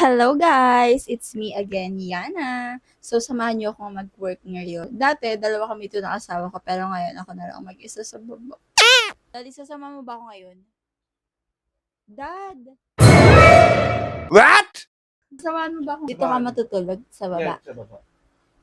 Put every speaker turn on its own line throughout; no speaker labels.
Hello guys! It's me again, Yana. So, samahan niyo akong mag-work ngayon. Dati, dalawa kami ito ng asawa ko, pero ngayon ako na lang mag-isa sa baba. Daddy, sasama mo ba ako ngayon? Dad!
What?
Sasamahan mo ba ako? Dito ka matutulog sa baba.
Sa baba.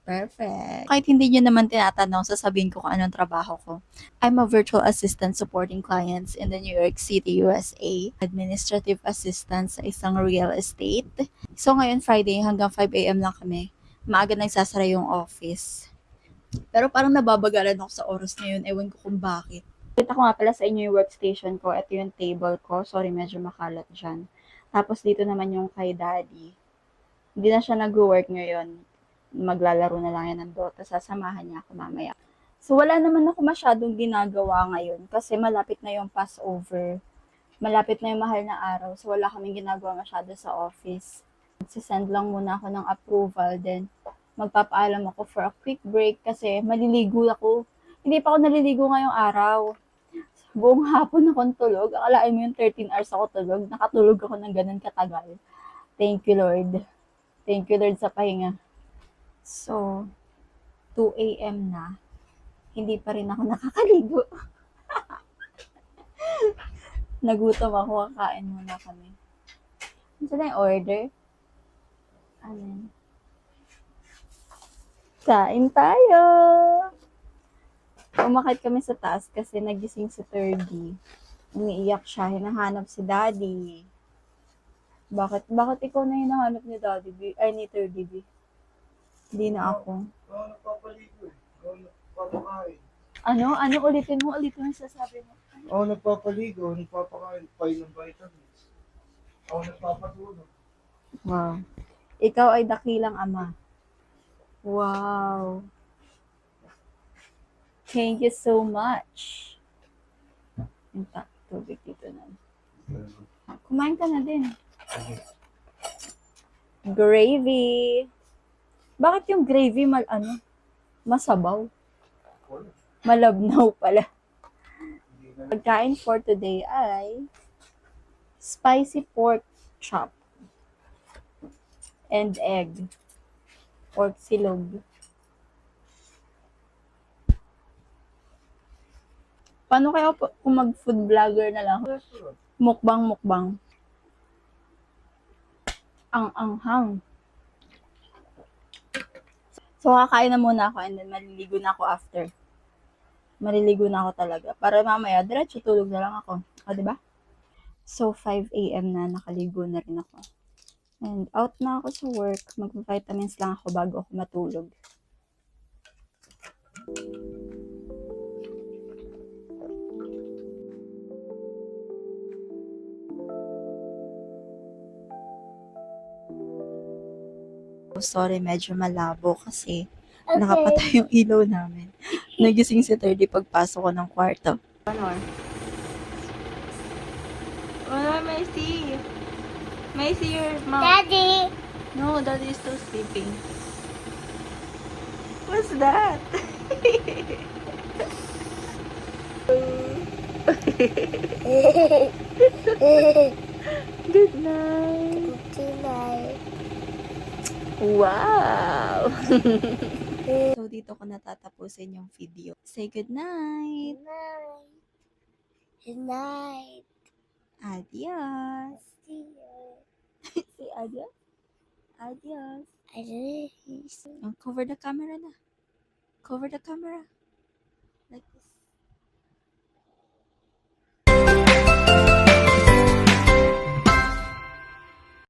Perfect. Kahit hindi niyo naman tinatanong, sasabihin ko kung anong trabaho ko. I'm a virtual assistant supporting clients in the New York City, USA. Administrative assistant sa isang real estate. So ngayon Friday hanggang 5 a.m. lang kami. Maaga nagsasara yung office. Pero parang nababagalan ako sa oras ngayon. Ewan ko kung bakit. Kita ko nga pala sa inyo yung workstation ko. Ito yung table ko. Sorry, medyo makalat dyan. Tapos dito naman yung kay daddy. Hindi na siya nag-work ngayon. Maglalaro na lang yan ng Dota. Sasamahan niya ako mamaya. So, wala naman ako masyadong ginagawa ngayon kasi malapit na yung Passover. Malapit na yung mahal na araw. So, wala kaming ginagawa masyado sa office. Magsisend lang muna ako ng approval. Then, magpapaalam ako for a quick break kasi maliligo ako. Hindi pa ako naliligo ngayong araw. Buong hapon akong tulog. Akalain mo yung 13 hours ako tulog. Nakatulog ako ng ganun katagal. Thank you, Lord. Thank you, Lord, sa pahinga. So, 2 a.m. na. Hindi pa rin ako nakakaligo. Nagutom ako, kakain muna kami. Ano na yung order? Ano yun? Kain tayo! Umakit kami sa taas kasi nagising si Thirdy. Umiiyak siya, hinahanap si Daddy. Bakit ikaw na hinahanap ni Daddy B? Ay, ni Thirdy B? Hindi na ako.
Nagpapaligo eh. Nagpapakain.
Ano? Ulitin mo yung sasabi mo.
Nagpapaligo, nagpapakain, ng vitamins. Nagpapatulog.
Wow. Ikaw ay dakilang ama. Wow. Thank you so much. Yung tubig dito na. Kumain ka na din. Gravy. Bakit yung gravy masabaw? Malabnaw pala. Pagkain for today ay spicy pork chop and egg. Pork silog. Paano kaya kung mag-food vlogger na lang? Mukbang. Ang anghang. So, kakain na muna ako and then maliligo na ako after. Maliligo na ako talaga. Para mamaya, diretso tulog na lang ako. O, diba? So, 5 a.m. na, nakaligo na rin ako. And out na ako sa work. Mag-vitamins lang ako bago ako matulog. Sorry, medyo malabo kasi nakapatay yung ilaw namin. Nagising si Thirdy pagpasok ko ng kwarto. Ano? Macy? Macy, your mom.
Daddy!
No, Daddy is still sleeping. What's that? Good night.
Tonight.
Wow! So, dito ko natatapusin yung video. Say good night.
Good night.
Adios.
See you.
Say adios. Adios.
Adios.
Cover the camera na. Cover the camera.